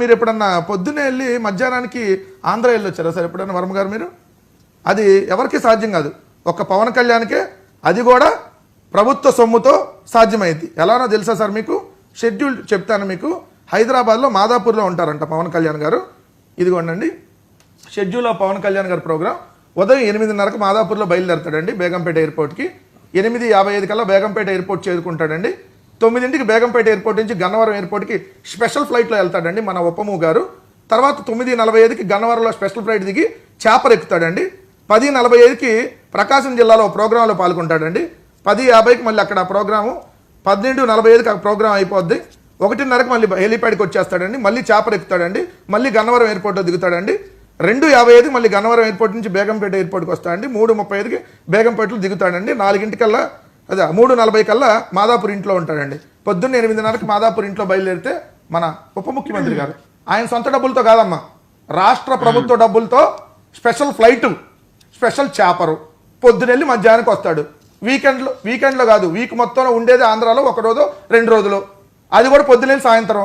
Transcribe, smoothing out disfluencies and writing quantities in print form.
మీరు ఎప్పుడన్నా పొద్దున్నే వెళ్ళి మధ్యాహ్నానికి ఆంధ్ర వెళ్ళొచ్చారా సార్ ఎప్పుడన్నా వర్మ గారు మీరు? అది ఎవరికి సాధ్యం కాదు, ఒక్క పవన్ కళ్యాణ్కే, అది కూడా ప్రభుత్వ సొమ్ముతో సాధ్యమైంది. ఎలానో తెలుసా సార్ మీకు? షెడ్యూల్ చెప్తాను మీకు. హైదరాబాద్లో మాదాపూర్లో ఉంటారంట పవన్ కళ్యాణ్ గారు. ఇదిగోండి షెడ్యూల్ ఆఫ్ పవన్ కళ్యాణ్ గారి ప్రోగ్రాం. ఉదయం 8:30కు మాదాపూర్లో బయలుదేరతాడండి బేగంపేట ఎయిర్పోర్ట్కి. 8:55 కల్లా బేగంపేట ఎయిర్పోర్ట్ చేరుకుంటాడండి. 9ంటికి బేగంపేట ఎయిర్పోర్ట్ నుంచి గన్నవరం ఎయిర్పోర్ట్కి స్పెషల్ ఫ్లైట్లో వెళ్తాడండి మన ఉపము గారు. తర్వాత 9:45కి గన్నవరంలో స్పెషల్ ఫ్లైట్ దిగి చేపర్ ఎక్కుతాడండి. 10:45కి ప్రకాశం జిల్లాలో ప్రోగ్రాంలో పాల్గొంటాడండి. 10:50కి మళ్ళీ అక్కడ ప్రోగ్రాము, 12:45కి ఆ ప్రోగ్రాం అయిపోద్ది. 1:30కి మళ్ళీ హెలిప్యాడ్కి వచ్చేస్తాడండి. మళ్ళీ చేపర్ ఎక్కుతాడండి. మళ్ళీ గన్నవరం ఎయిర్పోర్ట్లో దిగుతాడండి. 2:55కి మళ్ళీ గన్నవరం ఎయిర్పోర్ట్ నుంచి బేగంపేట ఎయిర్పోర్ట్కి వస్తాడండి. 3:35కి బేగంపేటలో దిగుతాడండి. 4ంటికల్లా అదే 3:40 కల్లా మాదాపూర్ ఇంట్లో ఉంటాడండి. పొద్దున్న 8:30కి మాదాపూర్ ఇంట్లో బయలుదేరితే మన ఉప ముఖ్యమంత్రి గారు, ఆయన సొంత డబ్బులతో కాదమ్మా, రాష్ట్ర ప్రభుత్వ డబ్బులతో స్పెషల్ ఫ్లైటు, స్పెషల్ చేపరు, పొద్దునెళ్ళి మధ్యాహ్నానికి వస్తాడు. వీకెండ్లో కాదు, వీక్ మొత్తంలో ఉండేది ఆంధ్రాలో 1 రోజు 2 రోజులు, అది కూడా పొద్దునెళ్ళి సాయంత్రం.